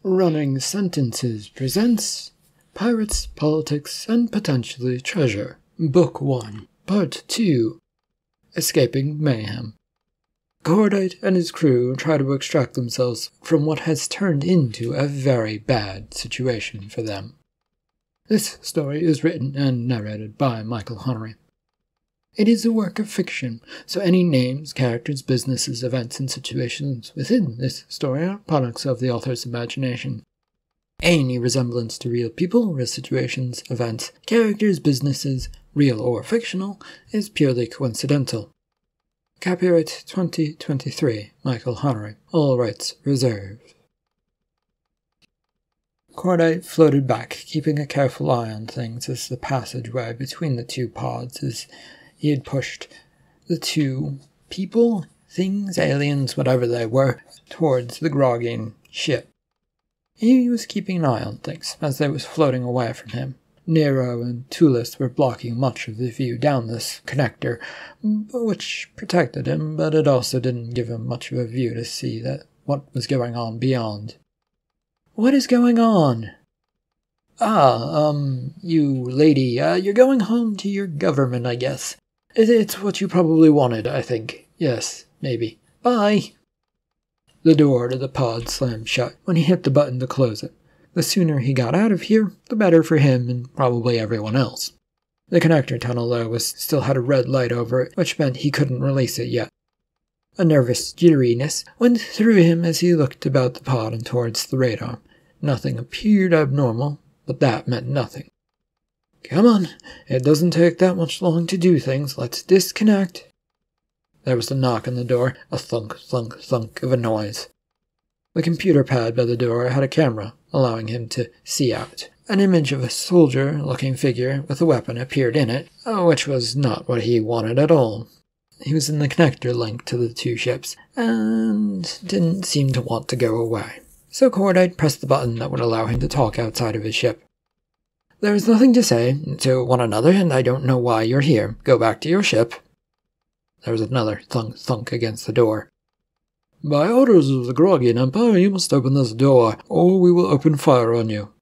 Running Sentences presents Pirates, Politics, and Potentially Treasure, Book 1, Part 2, Escaping Mayhem. Cordite and his crew try to extract themselves from what has turned into a very bad situation for them. This story is written and narrated by Michael Hunnery. It is a work of fiction, so any names, characters, businesses, events, and situations within this story are products of the author's imagination. Any resemblance to real people, real situations, events, characters, businesses, real or fictional, is purely coincidental. Copyright 2023, Michael Hunnery. All rights reserved. Cordite floated back, keeping a careful eye on things as the passageway between the two pods he had pushed the two people, things, aliens, whatever they were, towards the Grogian ship. He was keeping an eye on things as they was floating away from him. Nero and Tulis were blocking much of the view down this connector, which protected him, but it also didn't give him much of a view to see what was going on beyond. What is going on? You lady, you're going home to your government, I guess. It's what you probably wanted, I think. Yes, maybe. Bye! The door to the pod slammed shut when he hit the button to close it. The sooner he got out of here, the better for him and probably everyone else. The connector tunnel, though, still had a red light over it, which meant he couldn't release it yet. A nervous jitteriness went through him as he looked about the pod and towards the radar. Nothing appeared abnormal, but that meant nothing. Come on, it doesn't take that much long to do things. Let's disconnect. There was a knock on the door, a thunk, thunk, thunk of a noise. The computer pad by the door had a camera, allowing him to see out. An image of a soldier-looking figure with a weapon appeared in it, which was not what he wanted at all. He was in the connector link to the two ships, and didn't seem to want to go away. So Cordite pressed the button that would allow him to talk outside of his ship. There is nothing to say to one another, and I don't know why you're here. Go back to your ship. There was another thunk against the door. By orders of the Grogian Empire, you must open this door, or we will open fire on you.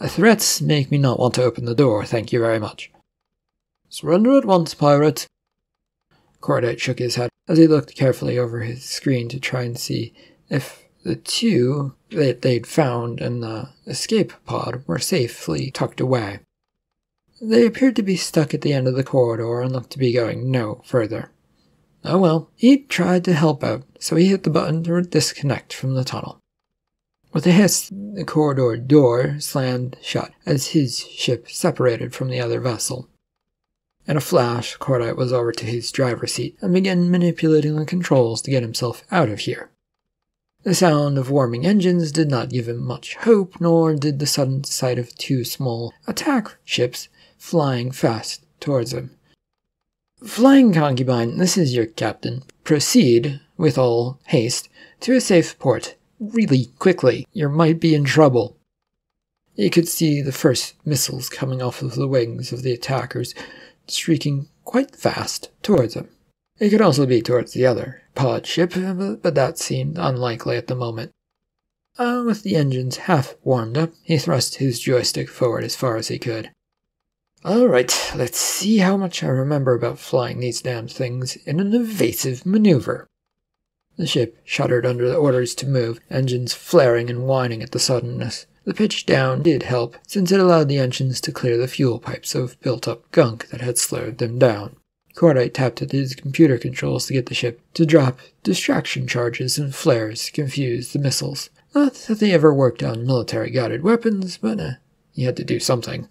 Threats make me not want to open the door, thank you very much. Surrender at once, pirate. Cordite shook his head as he looked carefully over his screen to try and see if the two that they'd found in the escape pod were safely tucked away. They appeared to be stuck at the end of the corridor and looked to be going no further. Oh well, he tried to help out, so he hit the button to disconnect from the tunnel. With a hiss, the corridor door slammed shut as his ship separated from the other vessel. In a flash, Cordite was over to his driver's seat and began manipulating the controls to get himself out of here. The sound of warming engines did not give him much hope, nor did the sudden sight of two small attack ships flying fast towards him. Flying Concubine, this is your captain. Proceed, with all haste, to a safe port. Really quickly, you might be in trouble. He could see the first missiles coming off of the wings of the attackers, streaking quite fast towards him. It could also be towards the other pod ship, but that seemed unlikely at the moment. With the engines half warmed up, he thrust his joystick forward as far as he could. Alright, let's see how much I remember about flying these damn things in an evasive maneuver. The ship shuddered under the orders to move, engines flaring and whining at the suddenness. The pitch down did help, since it allowed the engines to clear the fuel pipes of built-up gunk that had slowed them down. Cordite tapped at his computer controls to get the ship to drop distraction charges and flares to confuse the missiles. Not that they ever worked on military-guided weapons, but he had to do something.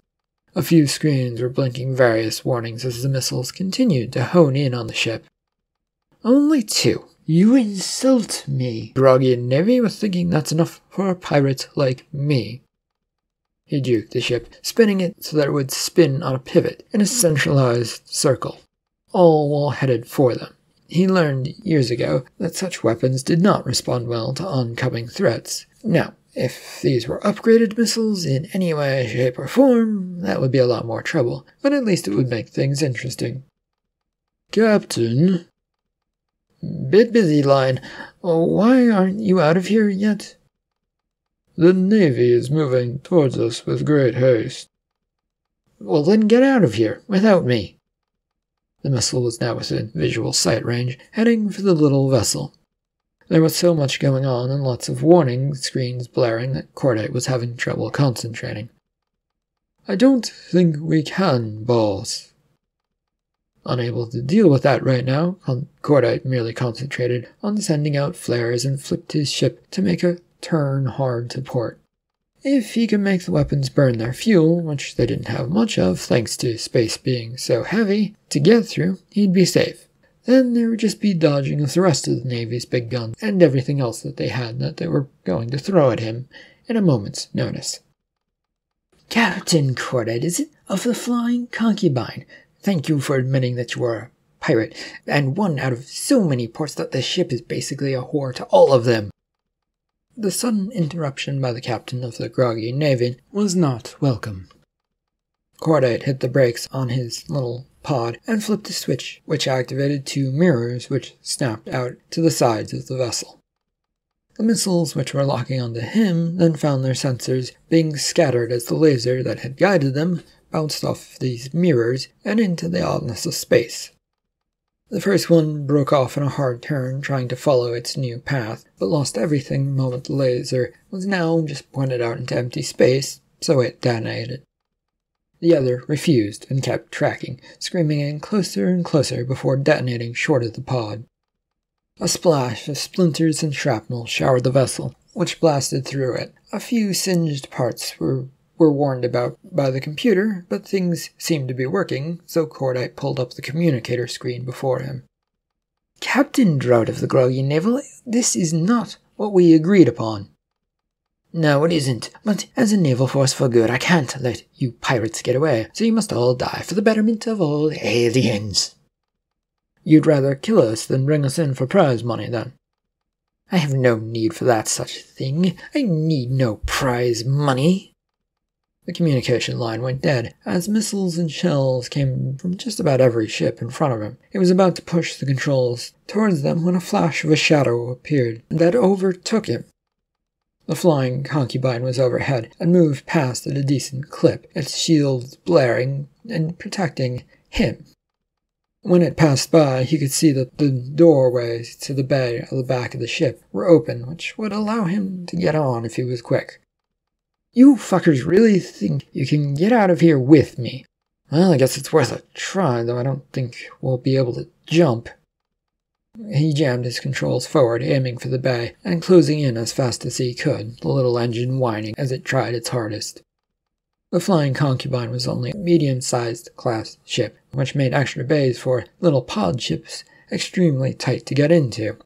A few screens were blinking various warnings as the missiles continued to hone in on the ship. Only two. You insult me. Grogian Navy was thinking that's enough for a pirate like me. He juked the ship, spinning it so that it would spin on a pivot in a centralized circle, all while headed for them. He learned years ago that such weapons did not respond well to oncoming threats. Now, if these were upgraded missiles in any way, shape, or form, that would be a lot more trouble, but at least it would make things interesting. Captain? Bit busy, line. Why aren't you out of here yet? The Navy is moving towards us with great haste. Well, then get out of here, without me. The missile was now within visual sight range, heading for the little vessel. There was so much going on and lots of warning screens blaring that Cordite was having trouble concentrating. I don't think we can, boss. Unable to deal with that right now, Cordite merely concentrated on sending out flares and flipped his ship to make a turn hard to port. If he could make the weapons burn their fuel, which they didn't have much of thanks to space being so heavy to get through, he'd be safe. Then there would just be dodging of the rest of the Navy's big guns and everything else that they had that they were going to throw at him in a moment's notice. Captain Cordite, is it, of the Flying Concubine? Thank you for admitting that you are a pirate, and one out of so many ports that the ship is basically a whore to all of them. The sudden interruption by the captain of the Grogian Navy was not welcome. Cordite hit the brakes on his little pod and flipped a switch, which activated two mirrors which snapped out to the sides of the vessel. The missiles which were locking onto him then found their sensors being scattered as the laser that had guided them bounced off these mirrors and into the oddness of space. The first one broke off in a hard turn trying to follow its new path, but lost everything the moment the laser was now just pointed out into empty space, so it detonated. The other refused and kept tracking, screaming in closer and closer before detonating short of the pod. A splash of splinters and shrapnel showered the vessel, which blasted through it. A few singed parts were warned about by the computer, but things seemed to be working, so Cordite pulled up the communicator screen before him. Captain Drought of the Grogian Naval, this is not what we agreed upon. No, it isn't, but as a naval force for good, I can't let you pirates get away, so you must all die for the betterment of all aliens. You'd rather kill us than bring us in for prize money, then? I have no need for that such thing. I need no prize money. The communication line went dead, as missiles and shells came from just about every ship in front of him. He was about to push the controls towards them when a flash of a shadow appeared that overtook him. The Flying Concubine was overhead and moved past at a decent clip, its shields blaring and protecting him. When it passed by, he could see that the doorways to the bay at the back of the ship were open, which would allow him to get on if he was quick. You fuckers really think you can get out of here with me? Well, I guess it's worth a try, though I don't think we'll be able to jump. He jammed his controls forward, aiming for the bay, and closing in as fast as he could, the little engine whining as it tried its hardest. The Flying Concubine was only a medium-sized class ship, which made extra bays for little pod ships extremely tight to get into.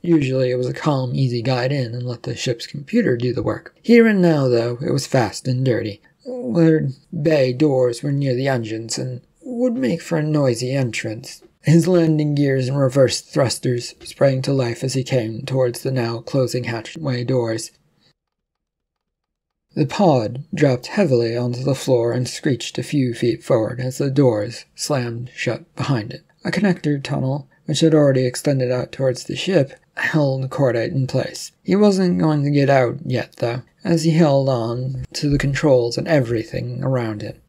Usually it was a calm, easy guide in and let the ship's computer do the work. Here and now, though, it was fast and dirty. The bay doors were near the engines and would make for a noisy entrance. His landing gears and reverse thrusters sprang to life as he came towards the now closing hatchway doors. The pod dropped heavily onto the floor and screeched a few feet forward as the doors slammed shut behind it. A connector tunnel, which had already extended out towards the ship, held Cordite in place. He wasn't going to get out yet, though, as he held on to the controls and everything around him.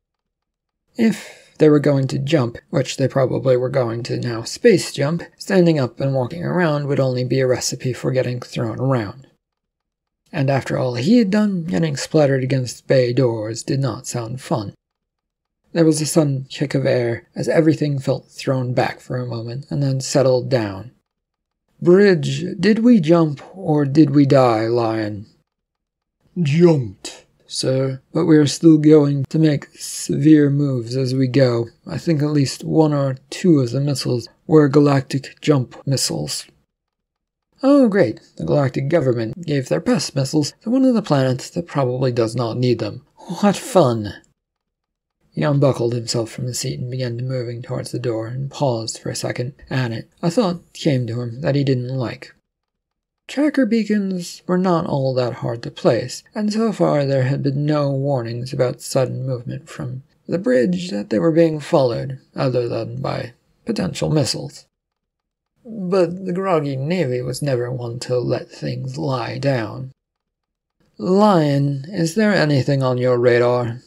If they were going to jump, which they probably were going to now space jump, standing up and walking around would only be a recipe for getting thrown around. And after all he had done, getting splattered against bay doors did not sound fun. There was a sudden kick of air as everything felt thrown back for a moment and then settled down. Bridge, did we jump or did we die, Lion? Jumped, sir, but we are still going to make severe moves as we go. I think at least one or two of the missiles were galactic jump missiles. Oh, great. The galactic government gave their best missiles to one of the planets that probably does not need them. What fun! He unbuckled himself from the seat and began moving towards the door and paused for a second at it. A thought came to him that he didn't like. Tracker beacons were not all that hard to place, and so far there had been no warnings about sudden movement from the bridge that they were being followed, other than by potential missiles. But the Grogian Navy was never one to let things lie down. Lion, is there anything on your radar?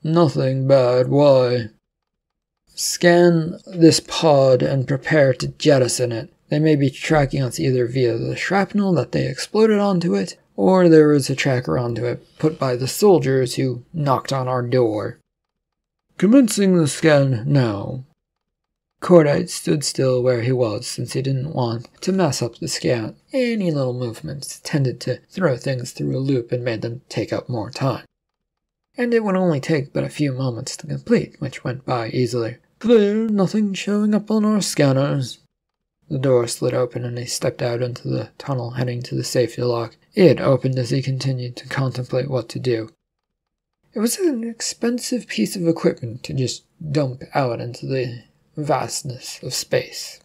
Nothing bad, why? Scan this pod and prepare to jettison it. They may be tracking us either via the shrapnel that they exploded onto it, or there is a tracker onto it put by the soldiers who knocked on our door. Commencing the scan now. Cordite stood still where he was since he didn't want to mess up the scan. Any little movements tended to throw things through a loop and made them take up more time. And it would only take but a few moments to complete, which went by easily. Clear, nothing showing up on our scanners. The door slid open and he stepped out into the tunnel heading to the safety lock. It opened as he continued to contemplate what to do. It was an expensive piece of equipment to just dump out into the vastness of space.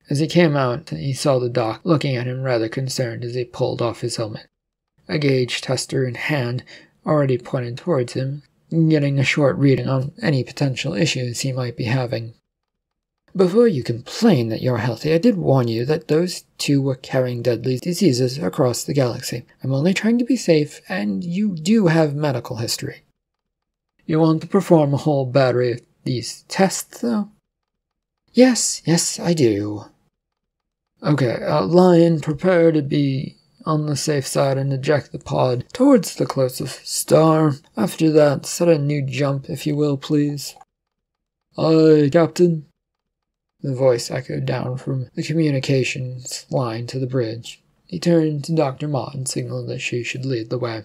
As he came out, he saw the doc looking at him rather concerned as he pulled off his helmet. A gauge tester in hand already pointed towards him, getting a short reading on any potential issues he might be having. Before you complain that you're healthy, I did warn you that those two were carrying deadly diseases across the galaxy. I'm only trying to be safe, and you do have medical history. You want to perform a whole battery of these tests, though? Yes, I do. Okay, Lion, prepare to be on the safe side and eject the pod towards the closest star. After that, set a new jump, if you will, please. Aye, Captain. The voice echoed down from the communications line to the bridge. He turned to Dr. Mott and signaled that she should lead the way.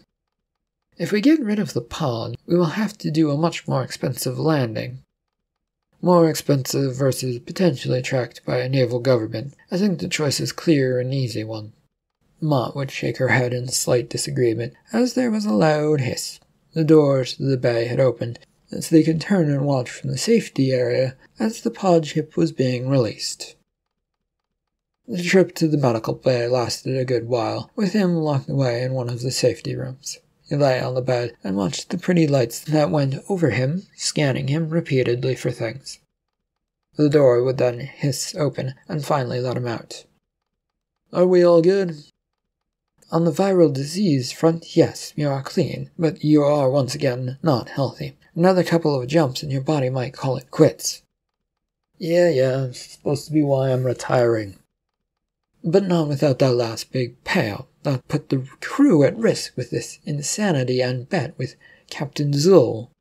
If we get rid of the pod, we will have to do a much more expensive landing. More expensive versus potentially tracked by a naval government. I think the choice is clear and easy one. Mott would shake her head in slight disagreement, as there was a loud hiss. The doors to the bay had opened, so they could turn and watch from the safety area as the pod ship was being released. The trip to the medical bay lasted a good while, with him locked away in one of the safety rooms. He lay on the bed and watched the pretty lights that went over him, scanning him repeatedly for things. The door would then hiss open and finally let him out. Are we all good? On the viral disease front, yes, you are clean, but you are once again not healthy. Another couple of jumps and your body might call it quits. Yeah, it's supposed to be why I'm retiring. But not without that last big payout. That put the crew at risk with this insanity and bet with Captain Zoll.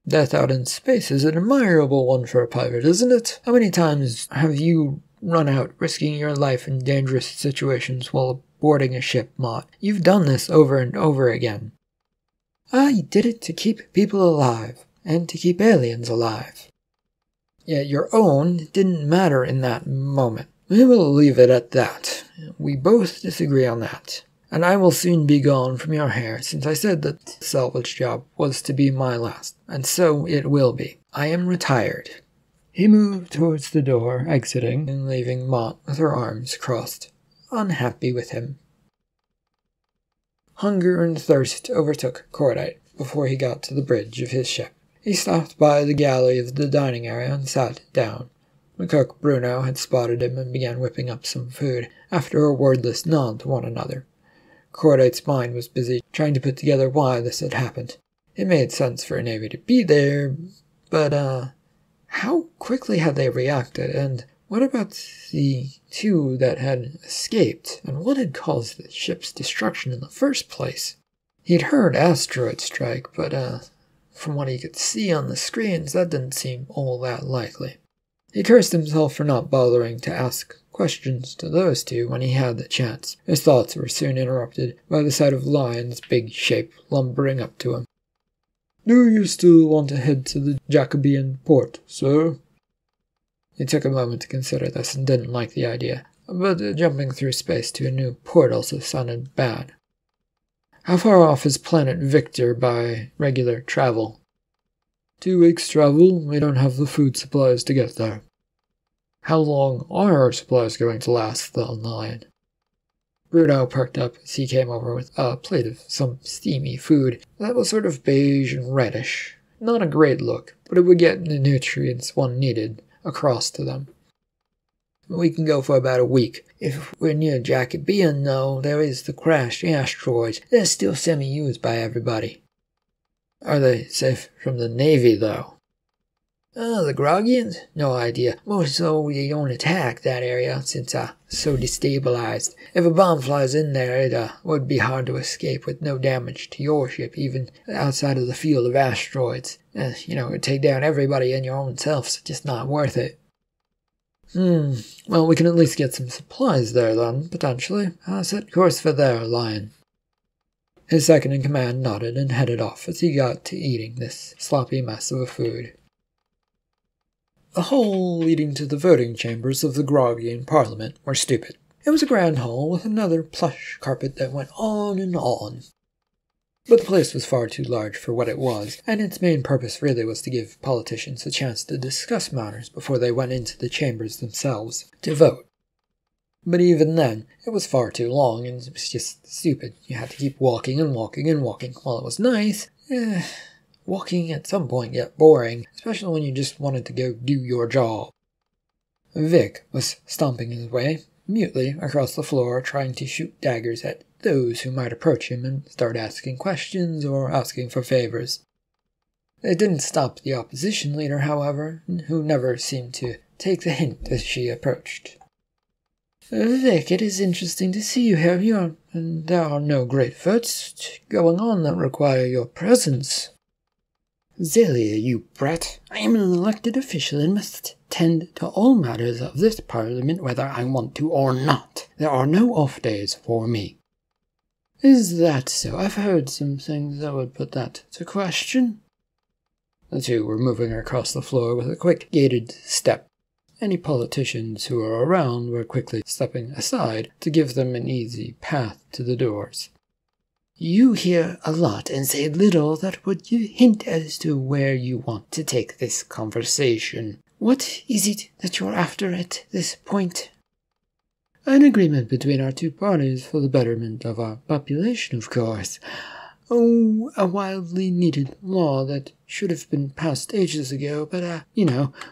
Death out in space is an admirable one for a pirate, isn't it? How many times have you run out risking your life in dangerous situations while boarding a ship, Mott? You've done this over and over again. I did it to keep people alive, and to keep aliens alive. Yet your own didn't matter in that moment. We will leave it at that. We both disagree on that. And I will soon be gone from your hair, since I said that the salvage job was to be my last, and so it will be. I am retired. He moved towards the door, exiting, and leaving Mott with her arms crossed, unhappy with him. Hunger and thirst overtook Cordite before he got to the bridge of his ship. He stopped by the galley of the dining area and sat down. The cook, Bruno, had spotted him and began whipping up some food, after a wordless nod to one another. Cordite's mind was busy trying to put together why this had happened. It made sense for a navy to be there, but, how quickly had they reacted, and what about the two that had escaped, and what had caused the ship's destruction in the first place? He'd heard asteroid strike, but, from what he could see on the screens, that didn't seem all that likely. He cursed himself for not bothering to ask questions to those two when he had the chance. His thoughts were soon interrupted by the sight of Lion's big shape lumbering up to him. Do you still want to head to the Jacobean port, sir? He took a moment to consider this and didn't like the idea, but jumping through space to a new port also sounded bad. How far off is planet Victor by regular travel? 2 weeks' travel. We don't have the food supplies to get there. How long are our supplies going to last, the Lion? Bruno perked up as he came over with a plate of some steamy food that was sort of beige and reddish. Not a great look, but it would get the nutrients one needed across to them. We can go for about a week. If we're near Jacobean, though, there is the crashed asteroids. They're still semi-used by everybody. Are they safe from the Navy, though? The Grogians? No idea. More so we don't attack that area, since so destabilized. If a bomb flies in there, it would be hard to escape with no damage to your ship, even outside of the field of asteroids. It would take down everybody and your own self, so just not worth it. Well, we can at least get some supplies there then, potentially. Set course for there, Lion. His second-in-command nodded and headed off as he got to eating this sloppy mess of a food. The hall leading to the voting chambers of the Grogian Parliament were stupid. It was a grand hall with another plush carpet that went on and on. But the place was far too large for what it was, and its main purpose really was to give politicians a chance to discuss matters before they went into the chambers themselves to vote. But even then, it was far too long, and it was just stupid. You had to keep walking and walking and walking. While it was nice, walking at some point got boring, especially when you just wanted to go do your job. Vic was stomping his way, mutely, across the floor, trying to shoot daggers at those who might approach him and start asking questions or asking for favors. It didn't stop the opposition leader, however, who never seemed to take the hint as she approached. Vic, it is interesting to see you here. There are no great votes going on that require your presence. Zelia, you brat. I am an elected official and must tend to all matters of this parliament whether I want to or not. There are no off days for me. Is that so? I've heard some things that would put that to question. The two were moving across the floor with a quick, gated step. Any politicians who were around were quickly stepping aside to give them an easy path to the doors. You hear a lot and say little that would hint as to where you want to take this conversation. What is it that you're after at this point? An agreement between our two parties for the betterment of our population, of course. Oh, a wildly needed law that should have been passed ages ago, but,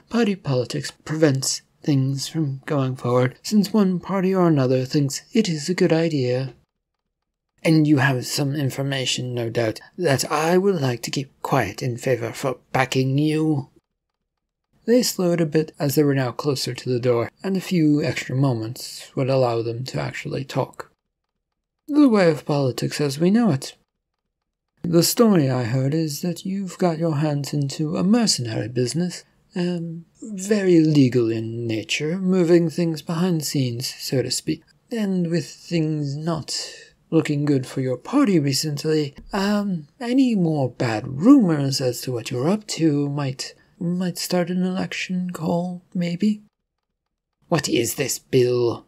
party politics prevents things from going forward, since one party or another thinks it is a good idea. And you have some information, no doubt, that I would like to keep quiet in favor for backing you. They slowed a bit as they were now closer to the door, and a few extra moments would allow them to actually talk. The way of politics as we know it. The story I heard is that you've got your hands into a mercenary business, very legal in nature, moving things behind the scenes, so to speak. And with things not looking good for your party recently, any more bad rumors as to what you're up to might start an election call, maybe? What is this bill?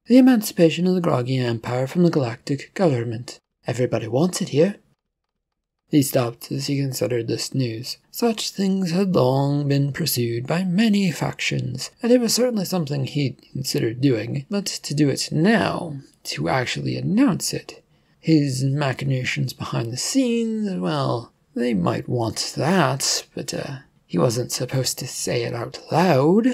The emancipation of the Grogian Empire from the galactic government. Everybody wants it here. He stopped as he considered this news. Such things had long been pursued by many factions, and it was certainly something he'd considered doing, but to do it now, to actually announce it, his machinations behind the scenes, well, they might want that, but he wasn't supposed to say it out loud.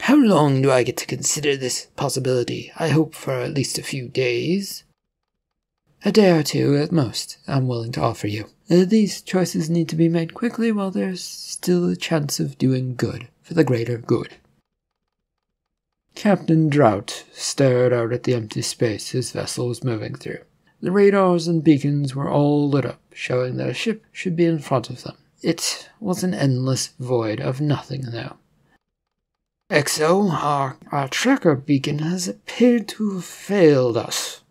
How long do I get to consider this possibility? I hope for at least a few days. A day or two at most, I'm willing to offer you. These choices need to be made quickly while there's still a chance of doing good, for the greater good. Captain Drought stared out at the empty space his vessel was moving through. The radars and beacons were all lit up, showing that a ship should be in front of them. It was an endless void of nothing, though. XO, our tracker beacon has appeared to have failed us.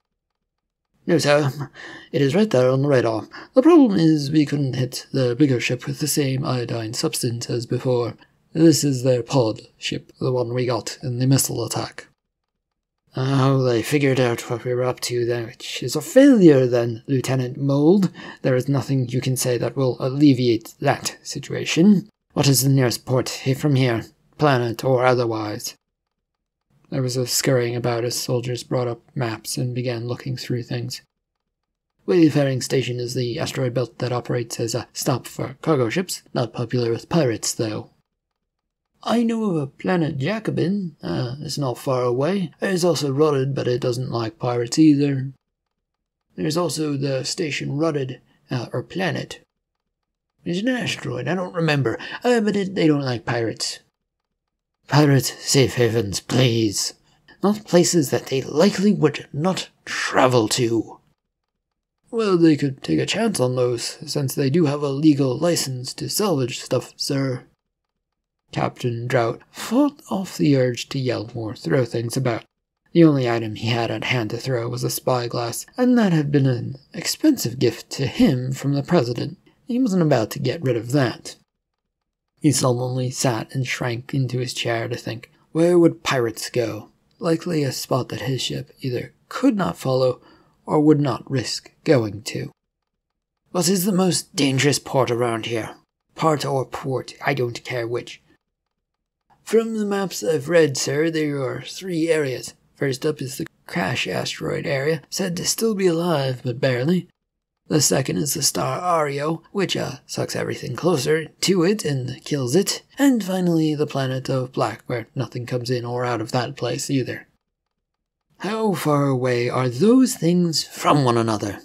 No, sir. It is right there on the radar. The problem is we couldn't hit the bigger ship with the same iodine substance as before. This is their pod ship, the one we got in the missile attack. Oh, they figured out what we were up to then, which is a failure then, Lieutenant Mold. There is nothing you can say that will alleviate that situation. What is the nearest port from here? Planet or otherwise? There was a scurrying about as soldiers brought up maps and began looking through things. Wayfaring Station is the asteroid belt that operates as a stop for cargo ships, not popular with pirates, though. I know of a planet Jacobin. It's not far away. It's also rutted, but it doesn't like pirates either. There's also the station Rutted, or Planet. It's an asteroid, I don't remember, but they don't like pirates. Pirates, safe havens, please. Not places that they likely would not travel to. Well, they could take a chance on those, since they do have a legal license to salvage stuff, sir. Captain Drought fought off the urge to yell or throw things about. The only item he had at hand to throw was a spyglass, and that had been an expensive gift to him from the president. He wasn't about to get rid of that. He sullenly sat and shrank into his chair to think, where would pirates go? Likely a spot that his ship either could not follow or would not risk going to. What is the most dangerous port around here? Part or port, I don't care which. From the maps I've read, sir, there are 3 areas. First up is the Crash asteroid area, said to still be alive, but barely. The second is the star Ario, which sucks everything closer to it and kills it. And finally, the planet of Black, where nothing comes in or out of that place either. How far away are those things from one another?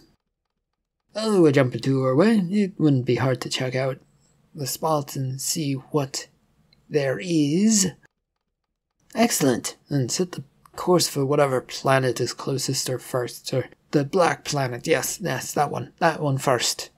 Oh, a jump or two away, it wouldn't be hard to check out the spots and see what there is. Excellent, and set the course for whatever planet is closest or first, or the black planet, yes, that one first.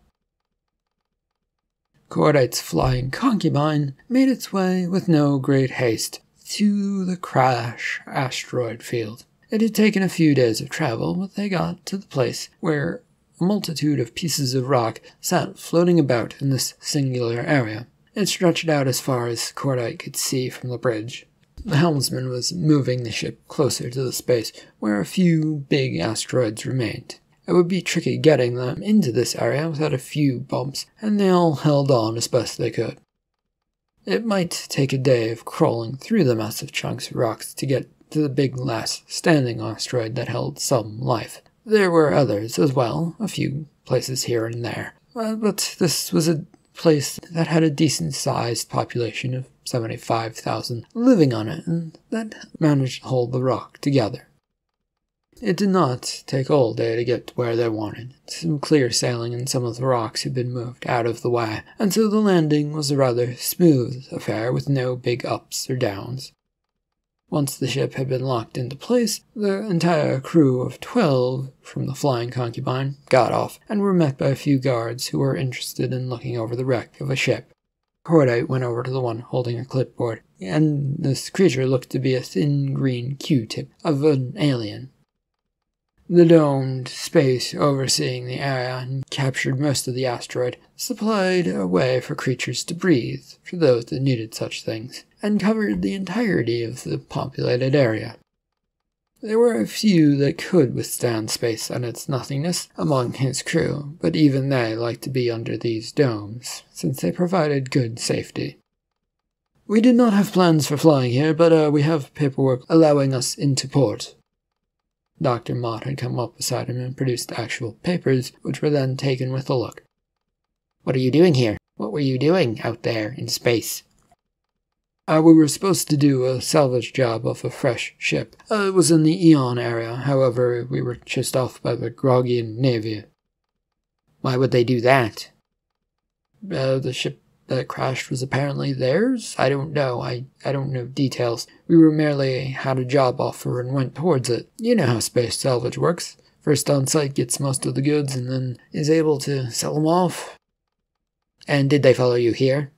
Cordite's Flying Concubine made its way with no great haste to the Crash asteroid field. It had taken a few days of travel, but they got to the place where a multitude of pieces of rock sat floating about in this singular area. It stretched out as far as Cordite could see from the bridge. The helmsman was moving the ship closer to the space where a few big asteroids remained. It would be tricky getting them into this area without a few bumps, and they all held on as best they could. It might take a day of crawling through the massive chunks of rocks to get to the big last standing asteroid that held some life. There were others as well, a few places here and there, but this was a place that had a decent-sized population of 75,000 living on it, and that managed to hold the rock together. It did not take all day to get to where they wanted. Some clear sailing and some of the rocks had been moved out of the way, and so the landing was a rather smooth affair with no big ups or downs. Once the ship had been locked into place, the entire crew of 12 from the Flying Concubine got off and were met by a few guards who were interested in looking over the wreck of a ship. Cordite went over to the one holding a clipboard, and this creature looked to be a thin green Q-tip of an alien. The domed space overseeing the area and captured most of the asteroid supplied a way for creatures to breathe for those that needed such things, and covered the entirety of the populated area. There were a few that could withstand space and its nothingness among his crew, but even they liked to be under these domes, since they provided good safety. We did not have plans for flying here, but we have paperwork allowing us into port. Dr. Mott had come up beside him and produced actual papers, which were then taken with a look. What are you doing here? What were you doing out there in space? We were supposed to do a salvage job off a fresh ship. It was in the Eon area, however, we were chased off by the Grogian Navy. Why would they do that? The ship that crashed was apparently theirs? I don't know. I don't know details. We were merely had a job offer and went towards it. You know how space salvage works. First on site gets most of the goods and then is able to sell them off. And did they follow you here?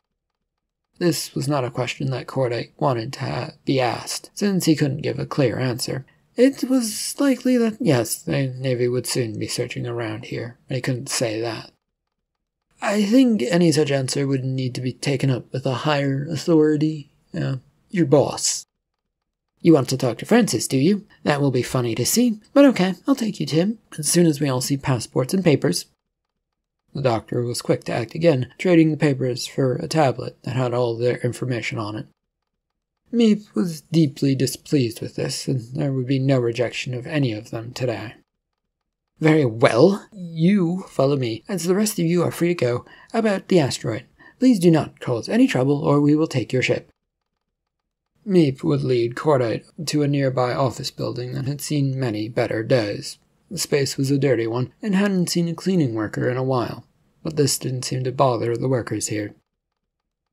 This was not a question that Cordite wanted to be asked, since he couldn't give a clear answer. It was likely that, yes, the Navy would soon be searching around here, but he couldn't say that. I think any such answer would need to be taken up with a higher authority, your boss. You want to talk to Francis, do you? That will be funny to see, but okay, I'll take you to him, as soon as we all see passports and papers. The doctor was quick to act again, trading the papers for a tablet that had all their information on it. Meep was deeply displeased with this, and there would be no rejection of any of them today. Very well, you follow me, as the rest of you are free to go about the asteroid. Please do not cause any trouble, or we will take your ship. Meep would lead Cordite to a nearby office building that had seen many better days. The space was a dirty one, and hadn't seen a cleaning worker in a while, but this didn't seem to bother the workers here.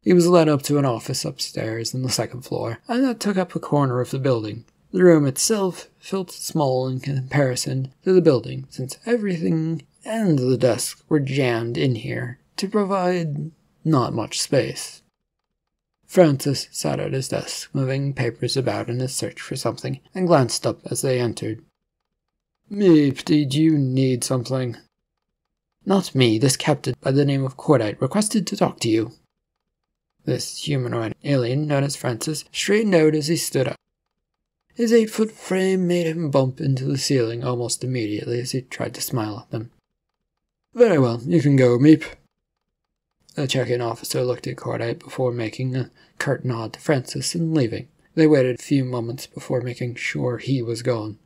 He was led up to an office upstairs on the second floor, and that took up a corner of the building. The room itself felt small in comparison to the building, since everything and the desk were jammed in here to provide not much space. Francis sat at his desk, moving papers about in his search for something, and glanced up as they entered. "Meep, did you need something?" "Not me. This captain by the name of Cordite requested to talk to you." This humanoid alien, known as Francis, straightened out as he stood up. His 8-foot frame made him bump into the ceiling almost immediately as he tried to smile at them. "Very well, you can go, Meep." The check-in officer looked at Cordite before making a curt nod to Francis and leaving. They waited a few moments before making sure he was gone.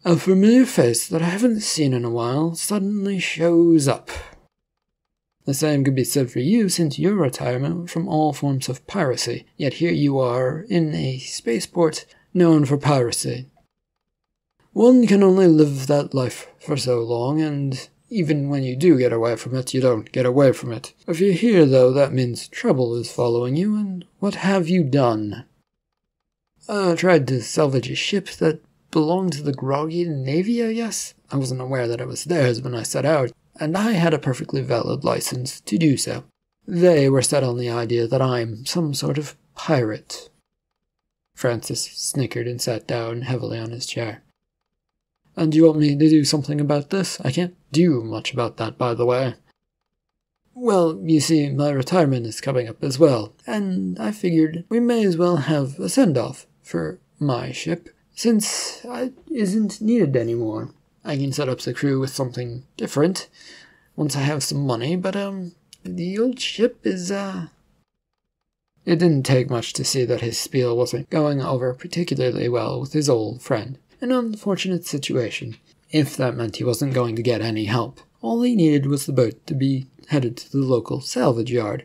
A familiar face that I haven't seen in a while suddenly shows up. The same could be said for you since your retirement from all forms of piracy, yet here you are in a spaceport known for piracy. One can only live that life for so long, and even when you do get away from it, you don't get away from it. If you're here, though, that means trouble is following you, and what have you done? Tried to salvage a ship that belonged to the Grogian Navy, I guess? I wasn't aware that it was theirs when I set out, and I had a perfectly valid license to do so. They were set on the idea that I'm some sort of pirate. Francis snickered and sat down heavily on his chair. "And you want me to do something about this? I can't do much about that, by the way." "Well, you see, my retirement is coming up as well, and I figured we may as well have a send-off for my ship, since it isn't needed anymore. I can set up the crew with something different once I have some money, but, the old ship is, It didn't take much to see that his spiel wasn't going over particularly well with his old friend. An unfortunate situation, if that meant he wasn't going to get any help. All he needed was the boat to be headed to the local salvage yard.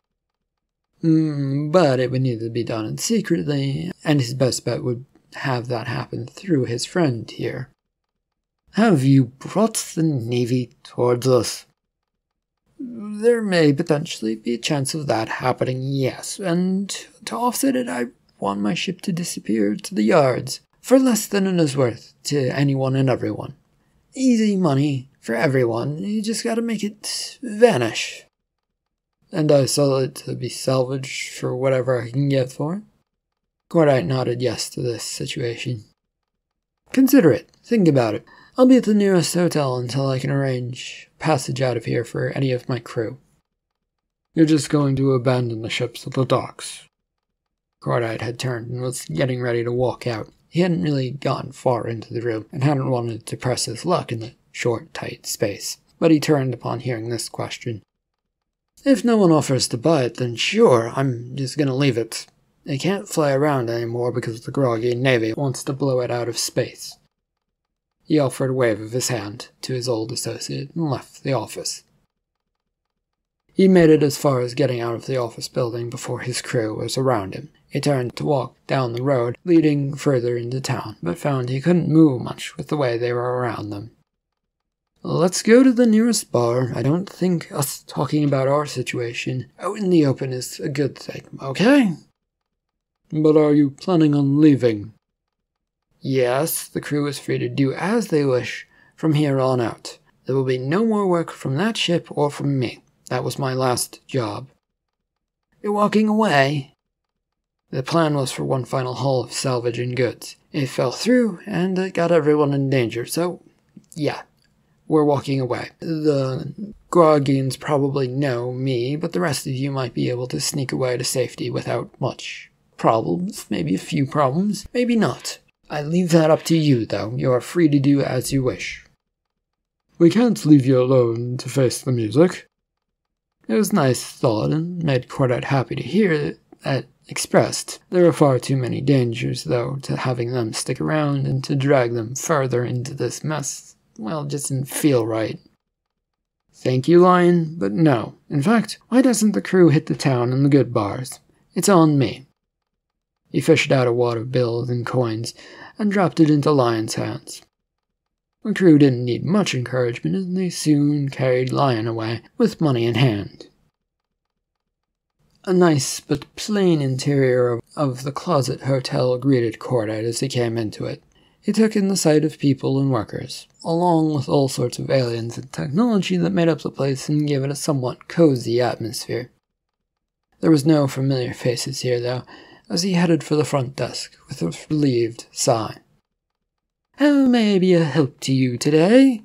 But it would need to be done secretly, and his best bet would have that happen through his friend here. Have you brought the Navy towards us? There may potentially be a chance of that happening, yes, and to offset it, I want my ship to disappear to the yards for less than it is worth to anyone and everyone. Easy money for everyone, you just gotta make it vanish. And I sell it to be salvaged for whatever I can get for it? Cordite nodded yes to this situation. Consider it. Think about it. I'll be at the nearest hotel until I can arrange passage out of here for any of my crew. You're just going to abandon the ships at the docks. Cordite had turned and was getting ready to walk out. He hadn't really gotten far into the room and hadn't wanted to press his luck in the short, tight space. But he turned upon hearing this question. If no one offers to buy it, then sure, I'm just gonna leave it. It can't fly around anymore because the Grogian Navy wants to blow it out of space. He offered a wave of his hand to his old associate and left the office. He made it as far as getting out of the office building before his crew was around him. He turned to walk down the road leading further into town, but found he couldn't move much with the way they were around them. Let's go to the nearest bar. I don't think us talking about our situation out in the open is a good thing, okay? But are you planning on leaving? Yes, the crew is free to do as they wish from here on out. There will be no more work from that ship or from me. That was my last job. You're walking away? The plan was for one final haul of salvage and goods. It fell through, and it got everyone in danger, so, yeah, we're walking away. The Grogians probably know me, but the rest of you might be able to sneak away to safety without much problems. Maybe a few problems, maybe not. I leave that up to you, though. You are free to do as you wish. We can't leave you alone to face the music. It was a nice thought, and made Cordite happy to hear that expressed. There were far too many dangers, though, to having them stick around, and to drag them further into this mess, well, just didn't feel right. Thank you, Lion, but no. In fact, why doesn't the crew hit the town and the good bars? It's on me. He fished out a wad of bills and coins and dropped it into Lion's hands. The crew didn't need much encouragement, and they soon carried Lion away with money in hand. A nice but plain interior of the Closet Hotel greeted Cordite as he came into it. He took in the sight of people and workers, along with all sorts of aliens and technology that made up the place and gave it a somewhat cozy atmosphere. There was no familiar faces here, though, as he headed for the front desk with a relieved sigh. "How may I be a help to you today?"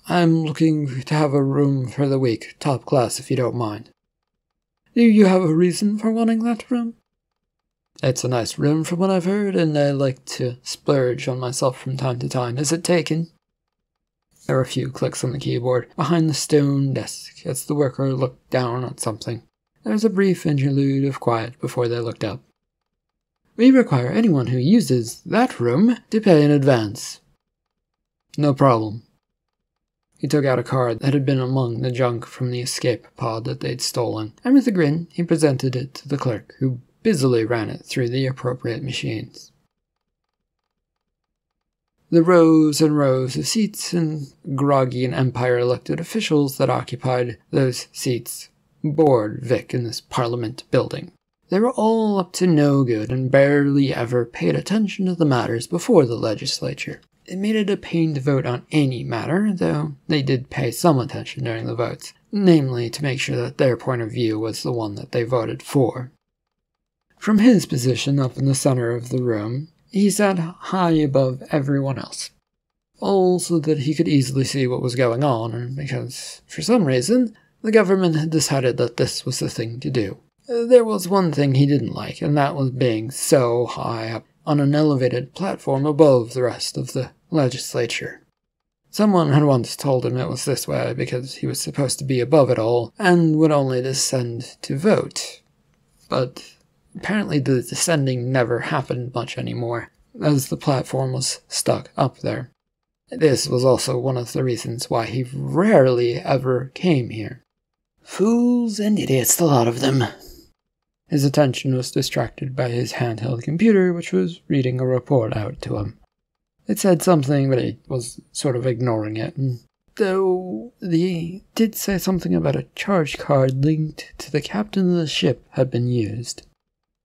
"I'm looking to have a room for the week, top class if you don't mind." "Do you have a reason for wanting that room?" "It's a nice room from what I've heard, and I like to splurge on myself from time to time. Is it taken?" There were a few clicks on the keyboard behind the stone desk as the worker looked down at something. There was a brief interlude of quiet before they looked up. "We require anyone who uses that room to pay in advance." "No problem." He took out a card that had been among the junk from the escape pod that they'd stolen, and with a grin, he presented it to the clerk, who busily ran it through the appropriate machines. The rows and rows of seats and Grogian Empire-elected officials that occupied those seats bored Vic in this Parliament building. They were all up to no good and barely ever paid attention to the matters before the legislature. It made it a pain to vote on any matter, though they did pay some attention during the votes, namely to make sure that their point of view was the one that they voted for. From his position up in the center of the room, he sat high above everyone else, all so that he could easily see what was going on, and because, for some reason, the government had decided that this was the thing to do. There was one thing he didn't like, and that was being so high up on an elevated platform above the rest of the legislature. Someone had once told him it was this way because he was supposed to be above it all and would only descend to vote. But apparently the descending never happened much anymore, as the platform was stuck up there. This was also one of the reasons why he rarely ever came here. Fools and idiots, the lot of them. His attention was distracted by his handheld computer, which was reading a report out to him. It said something, but he was sort of ignoring it, though they did say something about a charge card linked to the captain of the ship had been used.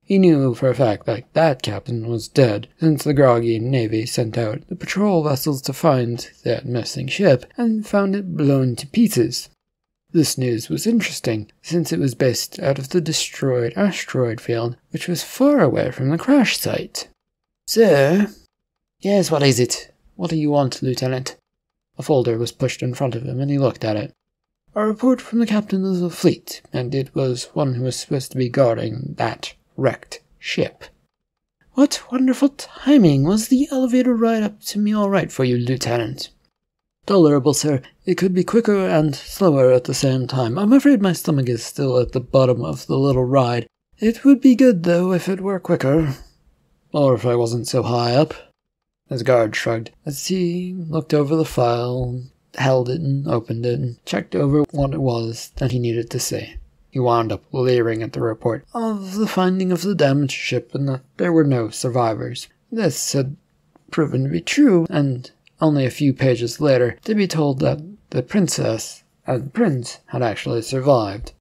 He knew for a fact that that captain was dead, since the Grogian Navy sent out the patrol vessels to find that missing ship and found it blown to pieces. This news was interesting, since it was based out of the destroyed asteroid field, which was far away from the crash site. "Sir?" "Yes, what is it? What do you want, Lieutenant?" A folder was pushed in front of him, and he looked at it. "A report from the captain of the fleet, and it was one who was supposed to be guarding that wrecked ship." "What wonderful timing! Was the elevator ride up to me all right for you, Lieutenant?" "Tolerable, sir. It could be quicker and slower at the same time. I'm afraid my stomach is still at the bottom of the little ride. It would be good, though, if it were quicker. Or if I wasn't so high up." His guard shrugged as he looked over the file, held it and opened it, and checked over what it was that he needed to see. He wound up leering at the report of the finding of the damaged ship and that there were no survivors. This had proven to be true, and only a few pages later to be told that the princess and prince had actually survived.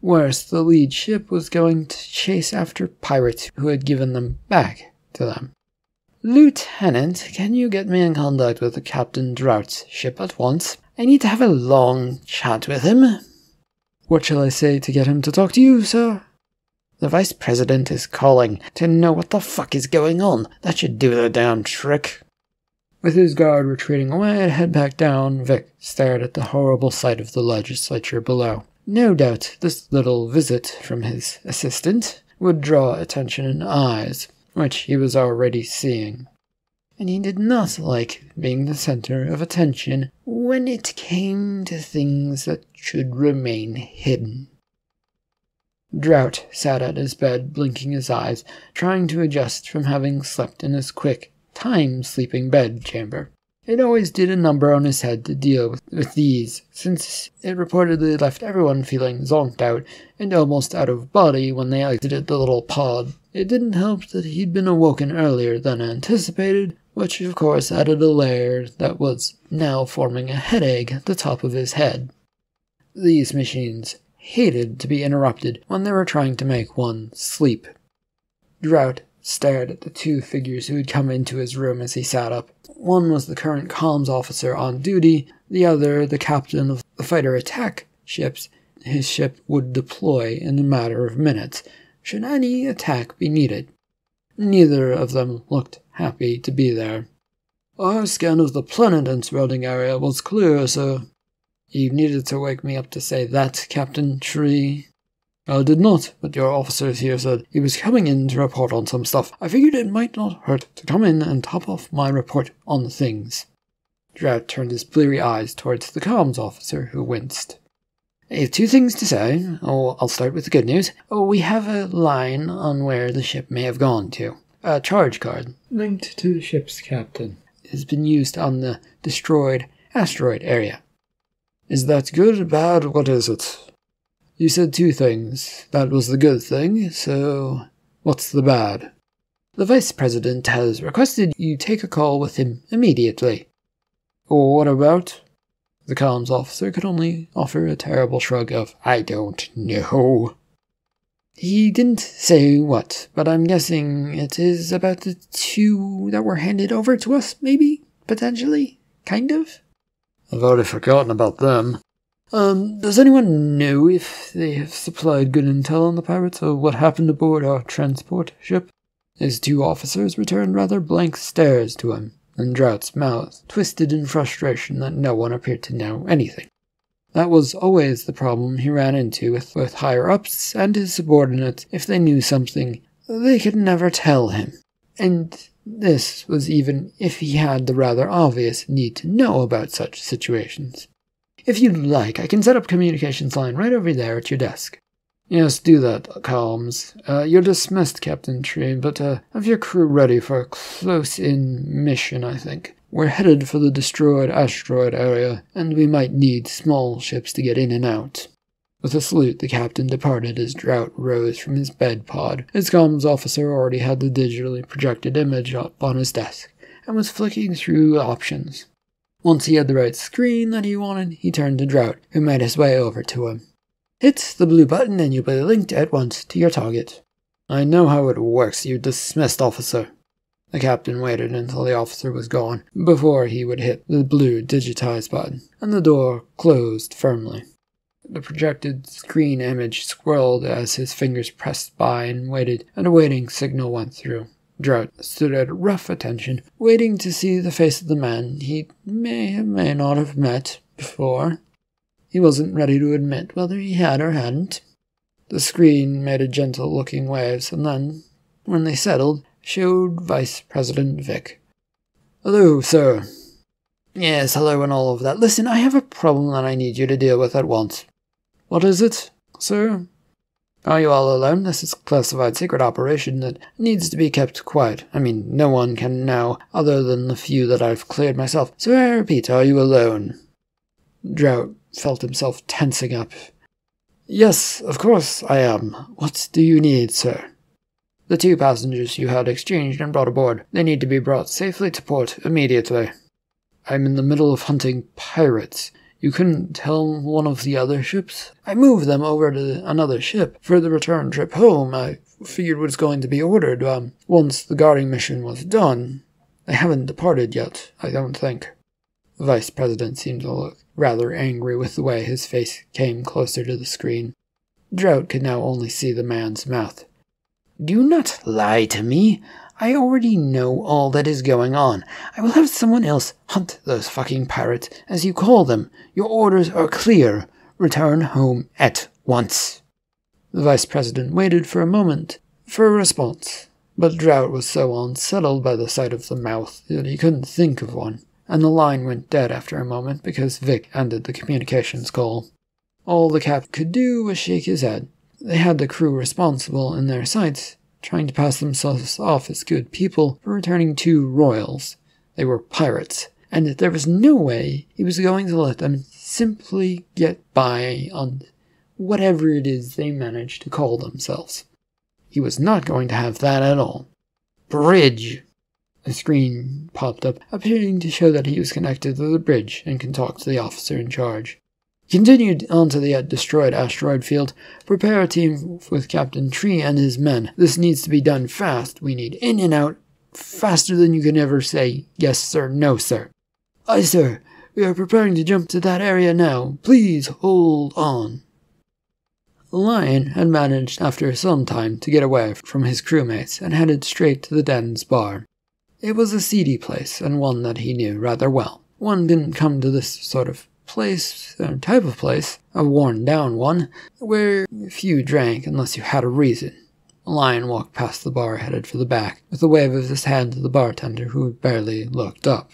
Worse, the lead ship was going to chase after pirates who had given them back to them. "Lieutenant, can you get me in contact with the Captain Drought's ship at once? I need to have a long chat with him." "What shall I say to get him to talk to you, sir?" "The Vice President is calling to know what the fuck is going on. That should do the damn trick." With his guard retreating away and head back down, Vic stared at the horrible sight of the legislature below. No doubt this little visit from his assistant would draw attention and eyes, which he was already seeing. And he did not like being the center of attention when it came to things that should remain hidden. Drought sat at his bed, blinking his eyes, trying to adjust from having slept in his quick, time-sleeping bedchamber. It always did a number on his head to deal with these, since it reportedly left everyone feeling zonked out and almost out of body when they exited the little pod. It didn't help that he'd been awoken earlier than anticipated, which of course added a layer that was now forming a headache at the top of his head. These machines hated to be interrupted when they were trying to make one sleep. Drought stared at the two figures who had come into his room as he sat up. One was the current comms officer on duty, the other the captain of the fighter attack ships. His ship would deploy in a matter of minutes, should any attack be needed. Neither of them looked happy to be there. Our scan of the planet and surrounding area was clear, sir. You needed to wake me up to say that, Captain Tree. I did not, but your officers here said he was coming in to report on some stuff. I figured it might not hurt to come in and top off my report on the things. Drought turned his bleary eyes towards the comms officer, who winced. I have two things to say. I'll start with the good news. We have a line on where the ship may have gone to. A charge card, linked to the ship's captain, has been used on the destroyed asteroid area. Is that good or bad? What is it? You said two things. That was the good thing, so what's the bad? The Vice President has requested you take a call with him immediately. What about? The comms officer could only offer a terrible shrug of, I don't know. He didn't say what, but I'm guessing it is about the two that were handed over to us, maybe? Potentially? Kind of? I've already forgotten about them. Does anyone know if they have supplied good intel on the pirates or what happened aboard our transport ship? His two officers returned rather blank stares to him, and Drought's mouth twisted in frustration that no one appeared to know anything. That was always the problem he ran into with both higher-ups and his subordinates. If they knew something, they could never tell him. And this was even if he had the rather obvious need to know about such situations. If you'd like, I can set up a communications line right over there at your desk. Yes, do that, comms. You're dismissed, Captain Tree, but have your crew ready for a close-in mission, I think. We're headed for the destroyed asteroid area, and we might need small ships to get in and out. With a salute, the captain departed as Drought rose from his bed pod. His comms officer already had the digitally projected image up on his desk, and was flicking through options. Once he had the right screen that he wanted, he turned to Drought, who made his way over to him. Hit the blue button and you'll be linked at once to your target. I know how it works, you dismissed officer. The captain waited until the officer was gone, before he would hit the blue digitize button, and the door closed firmly. The projected screen image swirled as his fingers pressed by and waited, and a waiting signal went through. Drought stood at rough attention, waiting to see the face of the man he may not have met before. He wasn't ready to admit whether he had or hadn't. The screen made a gentle-looking waves, and then, when they settled, showed Vice President Vic. Hello, sir. Yes, hello and all of that. Listen, I have a problem that I need you to deal with at once. What is it, sir? Are you all alone? This is a classified secret operation that needs to be kept quiet. I mean, no one can know, other than the few that I've cleared myself. So I repeat, are you alone? Drought felt himself tensing up. Yes, of course I am. What do you need, sir? The two passengers you had exchanged and brought aboard. They need to be brought safely to port immediately. I'm in the middle of hunting pirates. You couldn't tell one of the other ships? I moved them over to another ship for the return trip home. I figured was going to be ordered once the guarding mission was done. They haven't departed yet, I don't think. The Vice President seemed to look rather angry with the way his face came closer to the screen. Drought could now only see the man's mouth. Do not lie to me. I already know all that is going on. I will have someone else hunt those fucking pirates, as you call them. Your orders are clear. Return home at once. The Vice President waited for a moment for a response, but Drought was so unsettled by the sight of the mouth that he couldn't think of one, and the line went dead after a moment because Vic ended the communications call. All the captain could do was shake his head. They had the crew responsible in their sights, trying to pass themselves off as good people for returning two royals. They were pirates, and that there was no way he was going to let them simply get by on whatever it is they managed to call themselves. He was not going to have that at all. Bridge! A screen popped up, appearing to show that he was connected to the bridge and can talk to the officer in charge. Continued onto the destroyed asteroid field. Prepare a team with Captain Tree and his men. This needs to be done fast. We need in and out, faster than you can ever say, yes sir, no sir. Aye sir, we are preparing to jump to that area now. Please hold on. Lion had managed after some time to get away from his crewmates and headed straight to the den's bar. It was a seedy place, and one that he knew rather well. One didn't come to this sort of place, or type of place, a worn-down one, where few drank unless you had a reason. Lion walked past the bar, headed for the back, with a wave of his hand to the bartender, who barely looked up.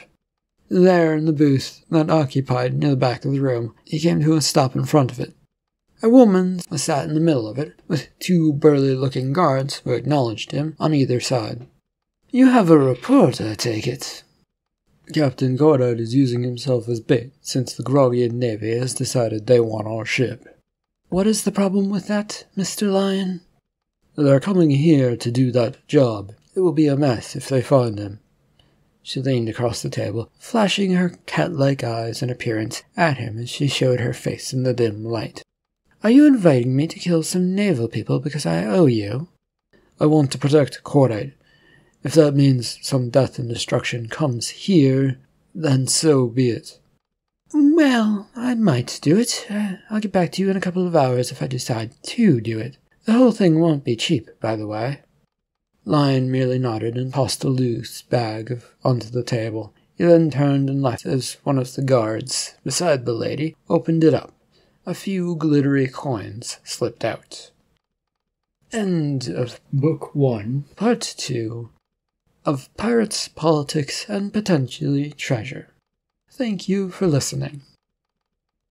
There, in the booth that occupied near the back of the room, he came to a stop in front of it. A woman was sat in the middle of it, with two burly-looking guards who acknowledged him on either side. "You have a report, I take it?" "Captain Cordite is using himself as bait, since the Grogian Navy has decided they want our ship." "What is the problem with that, Mr. Lion?" "They're coming here to do that job. It will be a mess if they find him." She leaned across the table, flashing her cat-like eyes and appearance at him as she showed her face in the dim light. "Are you inviting me to kill some naval people because I owe you?" "I want to protect Cordite. If that means some death and destruction comes here, then so be it." "Well, I might do it. I'll get back to you in a couple of hours if I decide to do it. The whole thing won't be cheap, by the way." Lion merely nodded and tossed a loose bag onto the table. He then turned and left as one of the guards, beside the lady, opened it up. A few glittery coins slipped out. End of Book 1, Part 2 of Pirates, Politics, and Potentially Treasure. Thank you for listening.